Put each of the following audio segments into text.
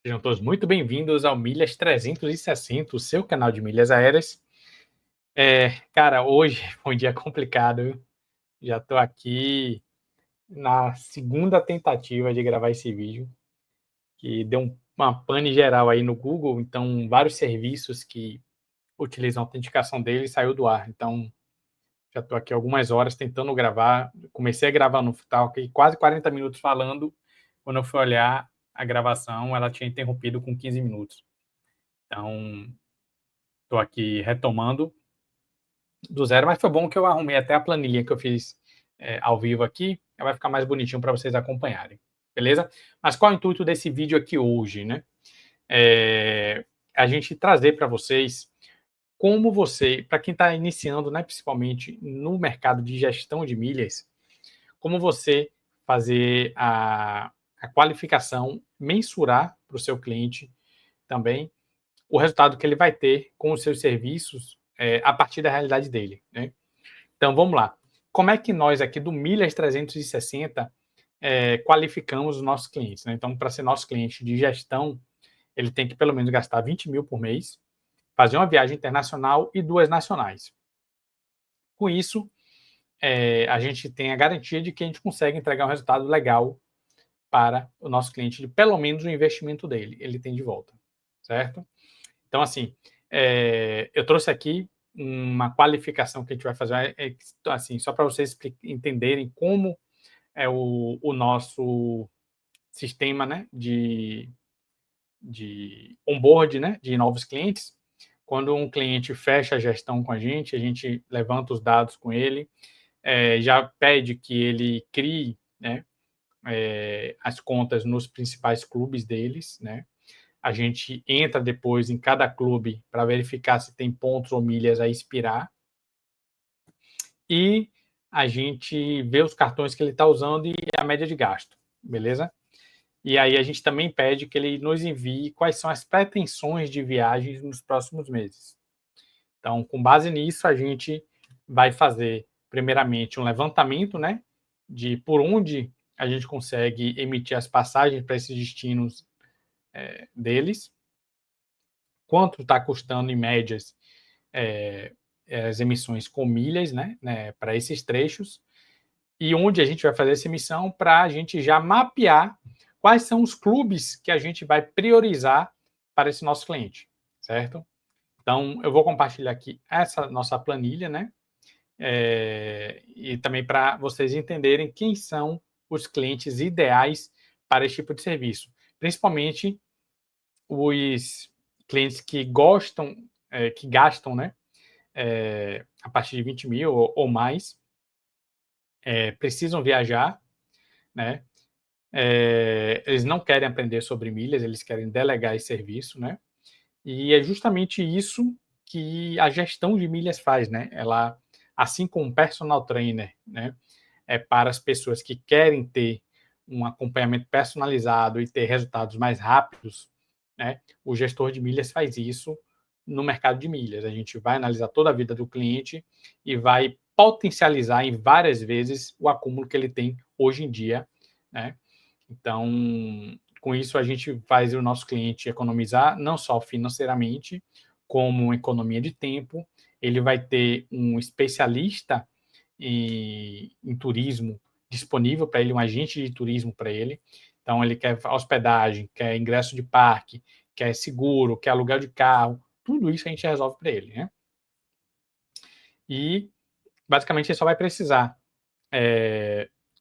Sejam todos muito bem-vindos ao Milhas 360, o seu canal de milhas aéreas. Cara, hoje foi um dia complicado, viu? Já estou aqui na segunda tentativa de gravar esse vídeo, que deu uma pane geral aí no Google, então vários serviços que utilizam a autenticação dele saiu do ar. Então, já estou aqui algumas horas tentando gravar. Comecei a gravar no estava aqui quase 40 minutos falando, quando eu fui olhar a gravação, ela tinha interrompido com 15 minutos. Então, estou aqui retomando do zero, mas foi bom que eu arrumei até a planilha que eu fiz ao vivo aqui, vai ficar mais bonitinho para vocês acompanharem, beleza? Mas qual é o intuito desse vídeo aqui hoje, né? A gente trazer para vocês como você, para quem está iniciando, né, principalmente no mercado de gestão de milhas, como você fazer a qualificação, mensurar para o seu cliente também o resultado que ele vai ter com os seus serviços a partir da realidade dele, né? Então, vamos lá. Como é que nós aqui do Milhas 360 qualificamos os nossos clientes, né? Então, para ser nosso cliente de gestão, ele tem que pelo menos gastar 20 mil por mês, fazer uma viagem internacional e 2 nacionais. Com isso, a gente tem a garantia de que a gente consegue entregar um resultado legal para o nosso cliente, de pelo menos o investimento dele, ele tem de volta, certo? Então, assim, eu trouxe aqui uma qualificação que a gente vai fazer, assim, só para vocês entenderem como é o nosso sistema, né, de onboard, né, de novos clientes. Quando um cliente fecha a gestão com a gente levanta os dados com ele, já pede que ele crie, né, as contas nos principais clubes deles, né? A gente entra depois em cada clube para verificar se tem pontos ou milhas a expirar. E a gente vê os cartões que ele está usando e a média de gasto, beleza? E aí a gente também pede que ele nos envie quais são as pretensões de viagens nos próximos meses. Então, com base nisso, a gente vai fazer, primeiramente, um levantamento, né, de por onde a gente consegue emitir as passagens para esses destinos deles, quanto está custando em médias as emissões com milhas, né, para esses trechos, e onde a gente vai fazer essa emissão para a gente já mapear quais são os clubes que a gente vai priorizar para esse nosso cliente, certo? Então, eu vou compartilhar aqui essa nossa planilha, né? E também para vocês entenderem quem são os clientes ideais para esse tipo de serviço. Principalmente os clientes que gostam, que gastam, né? A partir de 20 mil ou mais, precisam viajar, né? Eles não querem aprender sobre milhas, eles querem delegar esse serviço, né? E é justamente isso que a gestão de milhas faz, né? Ela, assim como um personal trainer, né? É para as pessoas que querem ter um acompanhamento personalizado e ter resultados mais rápidos, né? O gestor de milhas faz isso no mercado de milhas. A gente vai analisar toda a vida do cliente e vai potencializar em várias vezes o acúmulo que ele tem hoje em dia, né? Então, com isso a gente faz o nosso cliente economizar não só financeiramente, como economia de tempo. Ele vai ter um especialista em turismo disponível para ele, um agente de turismo para ele. Então, ele quer hospedagem, quer ingresso de parque, quer seguro, quer aluguel de carro, tudo isso a gente resolve para ele, né? E, basicamente, ele só vai precisar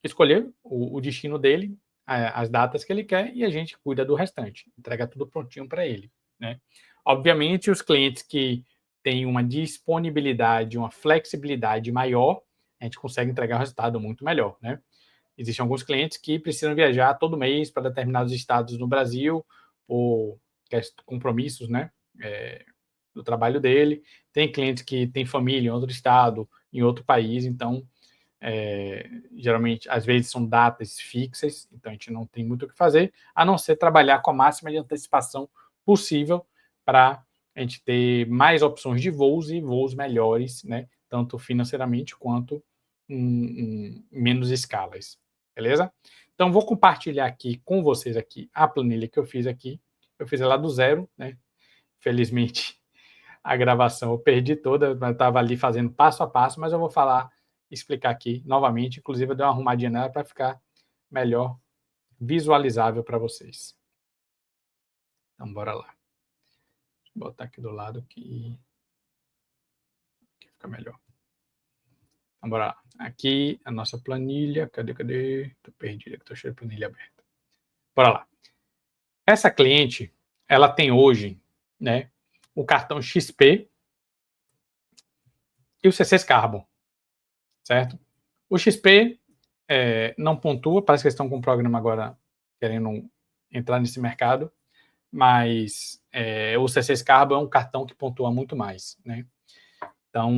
escolher o destino dele, as datas que ele quer, e a gente cuida do restante, entrega tudo prontinho para ele, né? Obviamente, os clientes que têm uma disponibilidade, uma flexibilidade maior, a gente consegue entregar um resultado muito melhor, né? Existem alguns clientes que precisam viajar todo mês para determinados estados no Brasil, por compromissos, né, do trabalho dele. Tem clientes que têm família em outro estado, em outro país, então geralmente, às vezes, são datas fixas, então a gente não tem muito o que fazer, a não ser trabalhar com a máxima de antecipação possível para a gente ter mais opções de voos e voos melhores, né, tanto financeiramente quanto em menos escalas, beleza? Então, vou compartilhar aqui com vocês aqui a planilha que eu fiz aqui, eu fiz ela do zero, né? Felizmente, a gravação eu perdi toda, mas eu estava ali fazendo passo a passo, mas eu vou explicar aqui novamente, inclusive eu dei uma arrumadinha nela para ficar melhor visualizável para vocês. Então, bora lá. Vou botar aqui do lado que fica melhor. Então, bora lá. Aqui a nossa planilha. Cadê? Tô perdido, tô cheio de planilha aberta. Bora lá. Essa cliente, ela tem hoje, né, o cartão XP e o C6 Carbon, certo? O XP não pontua, parece que eles estão com um programa agora querendo entrar nesse mercado, mas o C6 Carbon é um cartão que pontua muito mais, né? Então,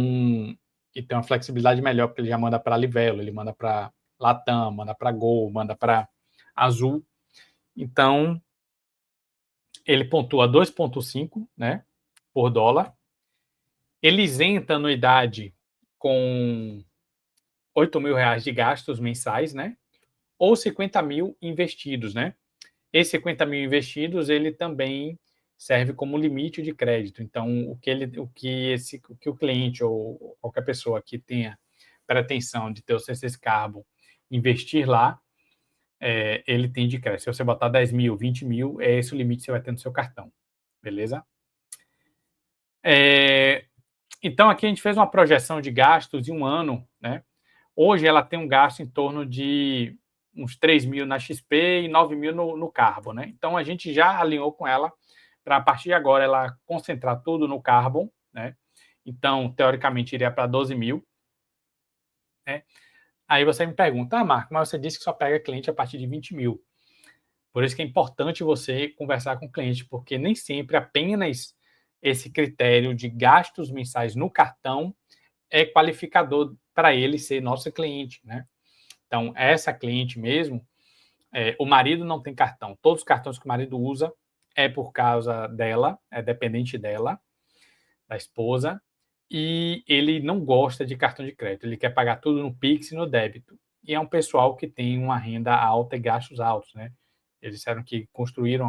e tem uma flexibilidade melhor, porque ele já manda para Livelo, ele manda para Latam, manda para Gol, manda para Azul. Então, ele pontua 2,5, né, por dólar. Ele isenta a anuidade com R$8.000 de gastos mensais, né, ou 50 mil investidos, né. Esses 50 mil investidos, ele também serve como limite de crédito. Então, o que o cliente ou qualquer pessoa que tenha pretensão de ter o C6 Carbon investir lá, ele tem de crédito. Se você botar 10 mil, 20 mil, é esse o limite que você vai ter no seu cartão. Beleza? Então, aqui a gente fez uma projeção de gastos de um ano, né? Hoje ela tem um gasto em torno de uns 3 mil na XP e 9 mil no Carbon, né? Então, a gente já alinhou com ela para, a partir de agora, ela concentrar tudo no Carbon, né? Então, teoricamente, iria para 12 mil, né? Aí você me pergunta, Marco, mas você disse que só pega cliente a partir de 20 mil. Por isso que é importante você conversar com o cliente, porque nem sempre apenas esse critério de gastos mensais no cartão é qualificador para ele ser nosso cliente, né? Então, essa cliente mesmo, o marido não tem cartão. Todos os cartões que o marido usa é por causa dela, é dependente dela, da esposa, e ele não gosta de cartão de crédito. Ele quer pagar tudo no Pix e no débito. E é um pessoal que tem uma renda alta e gastos altos, né? Eles disseram que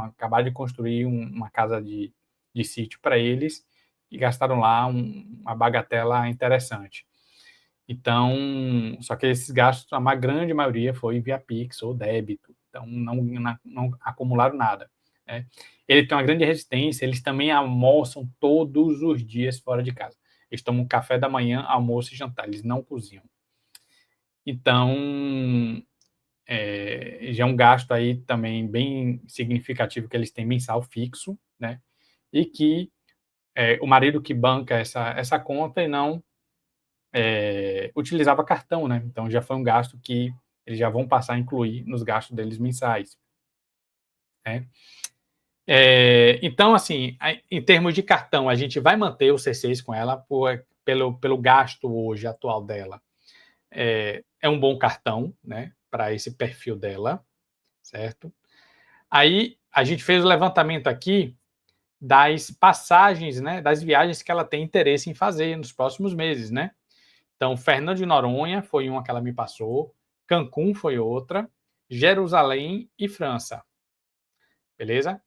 acabaram de construir uma casa de sítio para eles e gastaram lá uma bagatela interessante. Então, só que esses gastos, a grande maioria foi via Pix ou débito, então não acumularam nada, né? Ele tem uma grande resistência, eles também almoçam todos os dias fora de casa. Eles tomam café da manhã, almoço e jantar, eles não cozinham. Então, já é um gasto aí também bem significativo que eles têm mensal fixo, né? E que o marido que banca essa conta e não utilizava cartão, né? Então já foi um gasto que eles já vão passar a incluir nos gastos deles mensais, né? Então, assim, em termos de cartão, a gente vai manter o C6 com ela pelo gasto hoje atual dela. É um bom cartão, né? Para esse perfil dela, certo? Aí a gente fez o levantamento aqui das passagens, né? Das viagens que ela tem interesse em fazer nos próximos meses, né? Então, Fernando de Noronha foi uma que ela me passou, Cancún foi outra, Jerusalém e França. Beleza?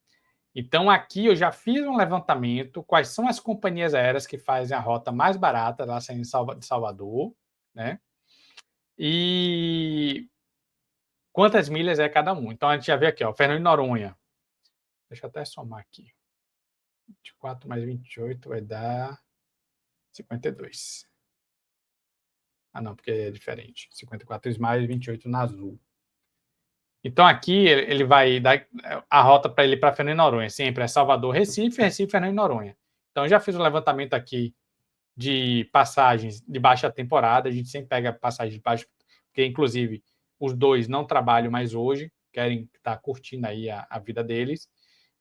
Então, aqui eu já fiz um levantamento, quais são as companhias aéreas que fazem a rota mais barata, lá saindo de Salvador, né? E quantas milhas é cada um. Então, a gente já vê aqui, ó, Fernando de Noronha. Deixa eu até somar aqui. 24 mais 28 vai dar 52. Ah, não, porque é diferente. 54 mais 28 na azul. Então, aqui ele vai dar a rota para ele para Fernando de Noronha. Sempre é Salvador, Recife, Recife, Fernando de Noronha. Então, eu já fiz um levantamento aqui de passagens de baixa temporada. A gente sempre pega passagens de baixa, porque, inclusive, os dois não trabalham mais hoje, querem estar curtindo aí a vida deles.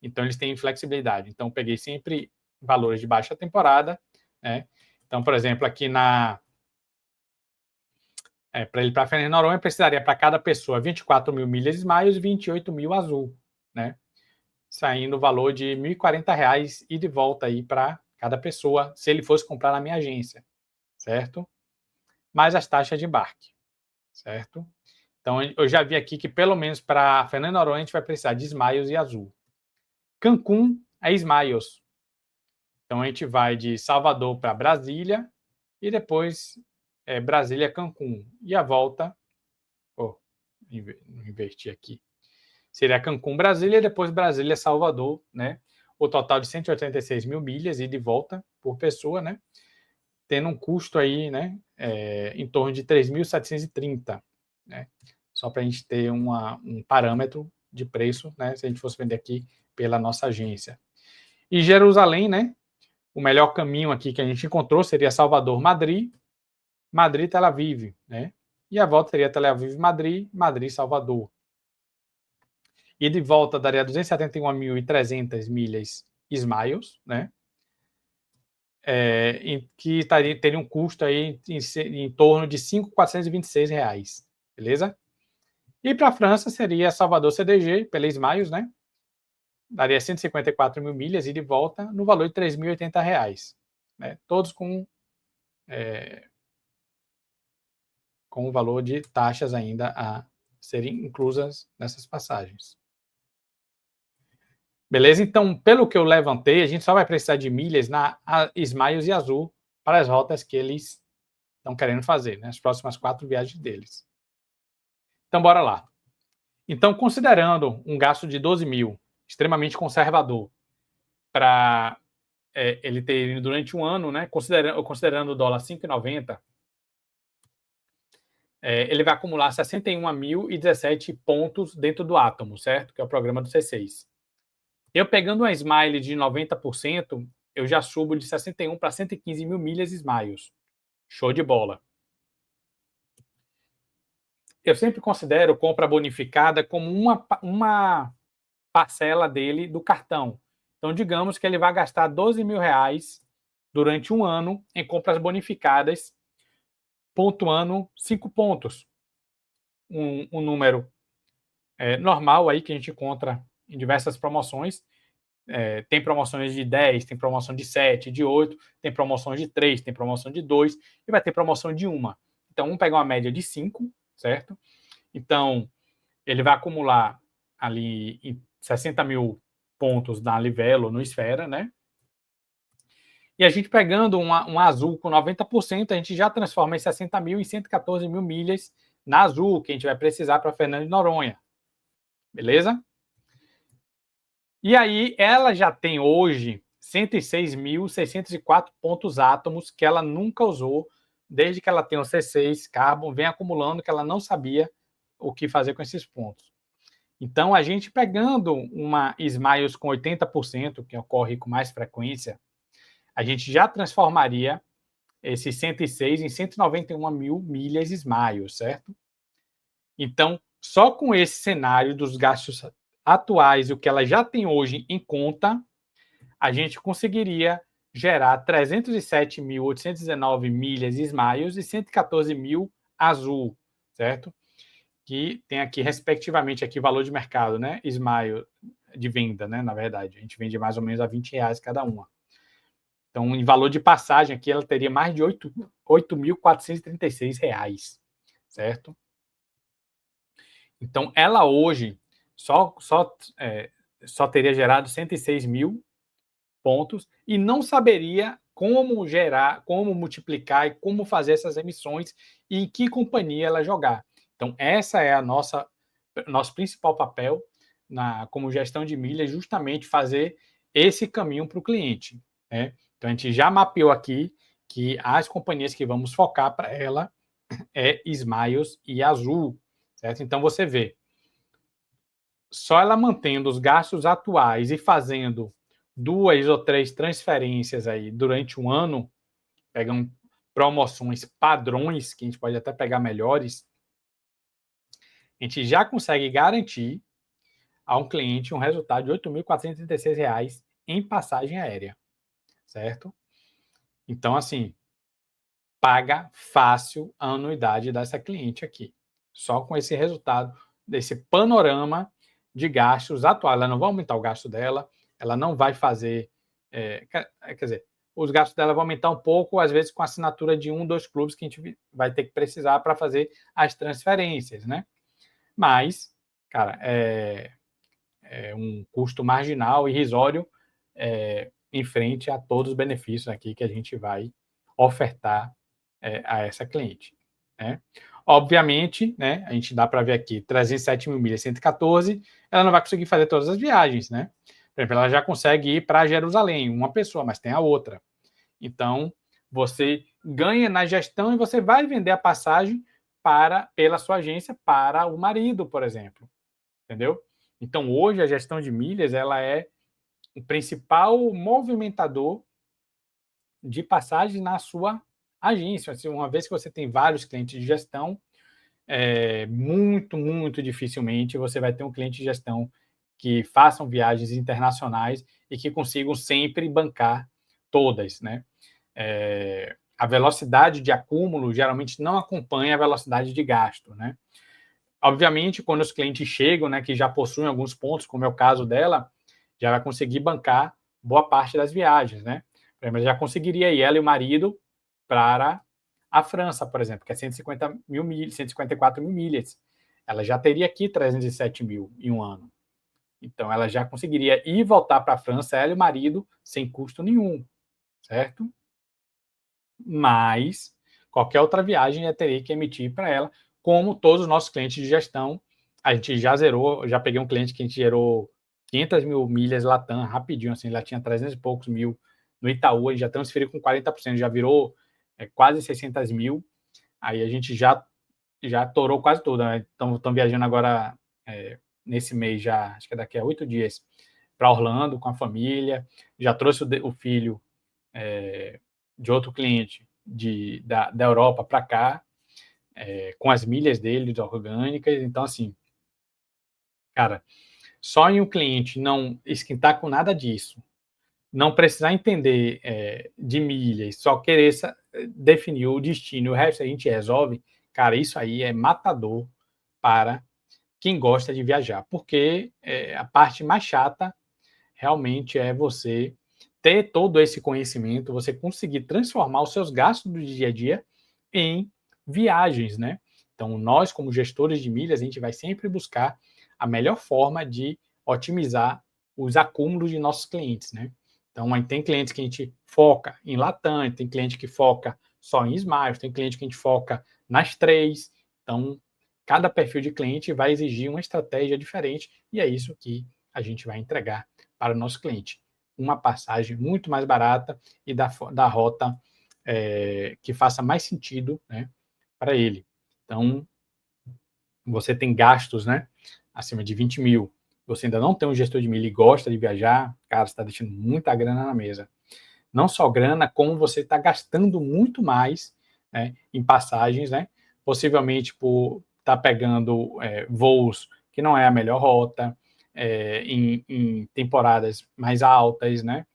Então, eles têm flexibilidade. Então, peguei sempre valores de baixa temporada, né? Então, por exemplo, aqui para ele para Fernando de Noronha, precisaria para cada pessoa 24 mil milhas Smiles e 28 mil azul, né? Saindo o valor de R$ 1.040 e de volta aí para cada pessoa, se ele fosse comprar na minha agência, certo? Mais as taxas de embarque, certo? Então, eu já vi aqui que pelo menos para Fernando de Noronha a gente vai precisar de Smiles e azul. Cancún é Smiles. Então, a gente vai de Salvador para Brasília e depois Brasília, Cancún. E a volta, inverti aqui, seria Cancún, Brasília e depois Brasília, Salvador, né? O total de 186 mil milhas e de volta por pessoa, né? Tendo um custo aí, né? Em torno de 3.730, né? Só para a gente ter um parâmetro de preço, né? Se a gente fosse vender aqui pela nossa agência. E Jerusalém, né? O melhor caminho aqui que a gente encontrou seria Salvador, Madrid, Madrid, Tel Aviv, né? E a volta seria Tel Aviv, Madrid, Madrid, Salvador. E de volta daria 271.300 milhas Smiles, né? Que teria um custo aí em torno de R$ 5.426, beleza? E para a França seria Salvador CDG, pela Smiles, né? Daria 154 mil milhas e de volta no valor de R$ 3.080, né? Todos com o valor de taxas ainda a serem inclusas nessas passagens. Beleza? Então, pelo que eu levantei, a gente só vai precisar de milhas na Smiles e Azul para as rotas que eles estão querendo fazer, né? As próximas 4 viagens deles. Então, bora lá. Então, considerando um gasto de 12 mil, extremamente conservador, para ele ter ido durante um ano, né? Considerando o dólar 5,90, ele vai acumular 61.017 pontos dentro do Atomo, certo? Que é o programa do C6. Eu pegando uma Smile de 90%, eu já subo de 61 para 115 mil milhas Smiles. Show de bola. Eu sempre considero compra bonificada como uma parcela dele do cartão. Então, digamos que ele vai gastar 12 mil reais durante um ano em compras bonificadas, pontuando 5 pontos. Um número normal aí que a gente encontra em diversas promoções. Tem promoções de 10, tem promoção de 7, de 8, tem promoções de 3, tem promoção de 2 e vai ter promoção de 1. Então, vamos pegar uma média de 5, certo? Então, ele vai acumular ali em 60 mil pontos na Livelo, no Esfera, né? E a gente pegando um Azul com 90%, a gente já transforma em 60 mil em 114 mil milhas na Azul, que a gente vai precisar para Fernando de Noronha. Beleza? E aí, ela já tem hoje 106.604 pontos átomos que ela nunca usou, desde que ela tem o C6 Carbon, vem acumulando, que ela não sabia o que fazer com esses pontos. Então, a gente pegando uma Smiles com 80%, que ocorre com mais frequência, a gente já transformaria esses 106 em 191 mil milhas Smiles, certo? Então, só com esse cenário dos gastos atuais e o que ela já tem hoje em conta, a gente conseguiria gerar 307.819 milhas Smiles e 114 mil Azul, certo? Que tem aqui, respectivamente, aqui valor de mercado, né? Smile de venda, né? Na verdade, a gente vende mais ou menos a R$20 cada uma. Então, em valor de passagem aqui, ela teria mais de R$8.436, certo? Então, ela hoje só teria gerado 106 mil pontos e não saberia como gerar, como multiplicar e como fazer essas emissões e em que companhia ela jogar. Então, essa é nosso principal papel como gestão de milhas, justamente fazer esse caminho para o cliente, né? Então, a gente já mapeou aqui que as companhias que vamos focar para ela é Smiles e Azul, certo? Então, você vê, só ela mantendo os gastos atuais e fazendo 2 ou 3 transferências aí durante um ano, pegam promoções padrões, que a gente pode até pegar melhores, a gente já consegue garantir a um cliente um resultado de R$ 8.436 em passagem aérea, certo? Então, assim, paga fácil a anuidade dessa cliente aqui, só com esse resultado, desse panorama de gastos atual. Ela não vai aumentar o gasto dela, ela não vai fazer, quer dizer, os gastos dela vão aumentar um pouco, às vezes com a assinatura de 1, 2 clubes que a gente vai ter que precisar para fazer as transferências, né? Mas, cara, um custo marginal, irrisório, em frente a todos os benefícios aqui que a gente vai ofertar a essa cliente, né? Obviamente, né, a gente dá para ver aqui 307 mil milhas, 114, ela não vai conseguir fazer todas as viagens, né? Por exemplo, ela já consegue ir para Jerusalém, uma pessoa, mas tem a outra. Então, você ganha na gestão e você vai vender a passagem pela sua agência para o marido, por exemplo, entendeu? Então, hoje a gestão de milhas ela é o principal movimentador de passagens na sua agência. Assim, uma vez que você tem vários clientes de gestão, muito dificilmente você vai ter um cliente de gestão que façam viagens internacionais e que consigam sempre bancar todas, né? A velocidade de acúmulo geralmente não acompanha a velocidade de gasto, né? Obviamente, quando os clientes chegam, né, que já possuem alguns pontos, como é o caso dela, já vai conseguir bancar boa parte das viagens, né? Mas já conseguiria ir ela e o marido para a França, por exemplo, que é 150 mil milhas, 154 mil milhas. Ela já teria aqui 307 mil em um ano. Então, ela já conseguiria ir e voltar para a França, ela e o marido, sem custo nenhum, certo? Mas qualquer outra viagem eu teria que emitir para ela, como todos os nossos clientes de gestão. A gente já zerou, já peguei um cliente que a gente gerou 500 mil milhas Latam rapidinho, assim, já tinha 300 e poucos mil no Itaú, a gente já transferiu com 40%, já virou quase 600 mil, aí a gente já torou quase tudo, né? Estão viajando agora nesse mês já, acho que é daqui a 8 dias, para Orlando com a família, já trouxe o filho de outro cliente da Europa para cá, com as milhas dele orgânicas. Então, assim, cara, só em um cliente não esquentar com nada disso, não precisar entender de milhas, só querer definir o destino, o resto a gente resolve, cara, isso aí é matador para quem gosta de viajar, porque a parte mais chata realmente é você ter todo esse conhecimento, você conseguir transformar os seus gastos do dia a dia em viagens, né? Então, nós, como gestores de milhas, a gente vai sempre buscar a melhor forma de otimizar os acúmulos de nossos clientes, né? Então, tem clientes que a gente foca em Latam, tem cliente que foca só em Smiles, tem cliente que a gente foca nas três. Então, cada perfil de cliente vai exigir uma estratégia diferente e é isso que a gente vai entregar para o nosso cliente. Uma passagem muito mais barata e da rota que faça mais sentido, né, para ele. Então, você tem gastos, né, acima de 20 mil, você ainda não tem um gestor de milha e gosta de viajar, cara, você está deixando muita grana na mesa. Não só grana, como você está gastando muito mais, né, em passagens, né, possivelmente por estar pegando voos que não é a melhor rota, em temporadas mais altas, né?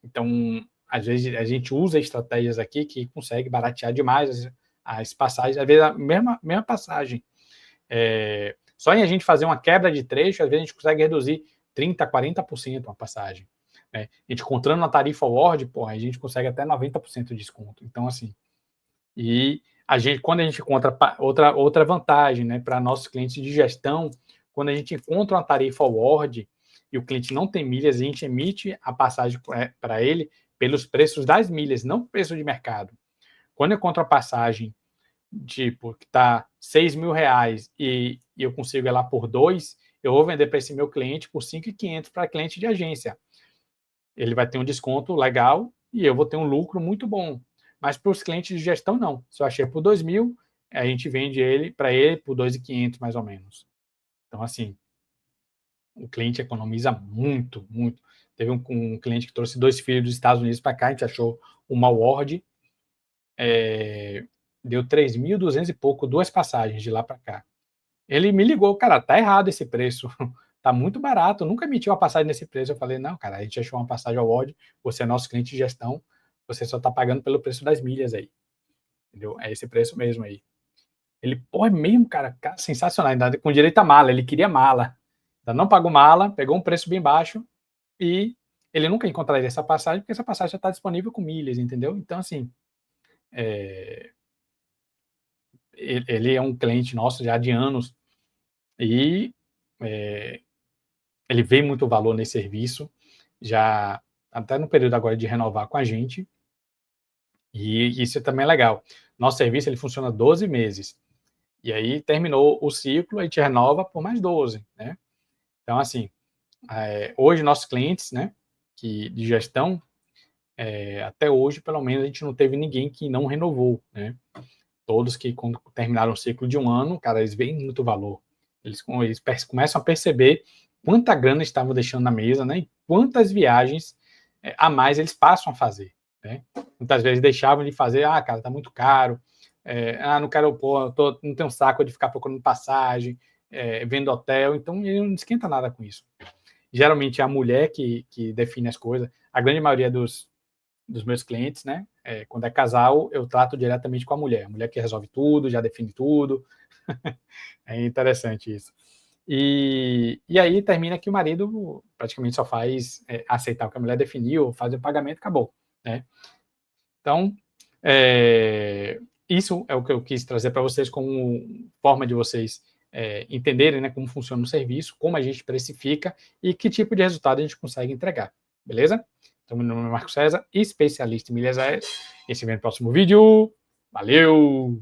Então, às vezes a gente usa estratégias aqui que consegue baratear demais as passagens, às vezes a mesma passagem. Só em a gente fazer uma quebra de trecho, às vezes a gente consegue reduzir 30%, 40% uma passagem. Né? A gente encontrando uma tarifa Word, porra, a gente consegue até 90% de desconto. Então, assim, e quando a gente encontra outra vantagem, né, para nossos clientes de gestão, quando a gente encontra uma tarifa Word e o cliente não tem milhas, a gente emite a passagem para ele pelos preços das milhas, não preço de mercado. Quando eu encontro a passagem, tipo, que está 6 mil reais e eu consigo ela por 2, eu vou vender para esse meu cliente por 5.500 para cliente de agência. Ele vai ter um desconto legal e eu vou ter um lucro muito bom. Mas para os clientes de gestão, não. Se eu achei por 2 mil, a gente vende ele para ele por 2.500, mais ou menos. Então, assim, o cliente economiza muito. Teve um cliente que trouxe 2 filhos dos Estados Unidos para cá, a gente achou uma Word, deu 3.200 e pouco, 2 passagens de lá para cá. Ele me ligou, cara, tá errado esse preço, tá muito barato, nunca emitiu uma passagem nesse preço. Eu falei, não, cara, a gente achou uma passagem ao Word, você é nosso cliente de gestão, você só tá pagando pelo preço das milhas aí, entendeu? É esse preço mesmo aí. Ele, pô, é mesmo, cara, sensacional, ainda com direito a mala, ele queria mala. Ainda não pagou mala, pegou um preço bem baixo e ele nunca encontraria essa passagem, porque essa passagem já está disponível com milhas, entendeu? Então, assim, ele é um cliente nosso já de anos e ele vê muito valor nesse serviço, já até no período agora de renovar com a gente, e isso também é legal. Nosso serviço ele funciona 12 meses, e aí terminou o ciclo, a gente renova por mais 12, né? Então, assim, hoje nossos clientes, né, de gestão, até hoje, pelo menos, a gente não teve ninguém que não renovou, né? Todos que, quando terminaram o ciclo de um ano, cara, eles veem muito valor. Eles começam a perceber quanta grana estavam deixando na mesa, né? E quantas viagens a mais eles passam a fazer, né? Muitas vezes deixavam de fazer, cara, tá muito caro, não quero, pô, não tenho saco de ficar procurando passagem, vendo hotel, então ele não esquenta nada com isso. Geralmente é a mulher que define as coisas, a grande maioria dos meus clientes, né? Quando é casal, eu trato diretamente com a mulher que resolve tudo, já define tudo. É interessante isso. E aí termina que o marido praticamente só faz aceitar o que a mulher definiu, faz o pagamento, acabou, né? Então, isso é o que eu quis trazer para vocês como forma de vocês entenderem, né, como funciona o serviço, como a gente precifica e que tipo de resultado a gente consegue entregar, beleza? Então, meu nome é Marco César, especialista em milhas aéreas. E se vê no próximo vídeo. Valeu!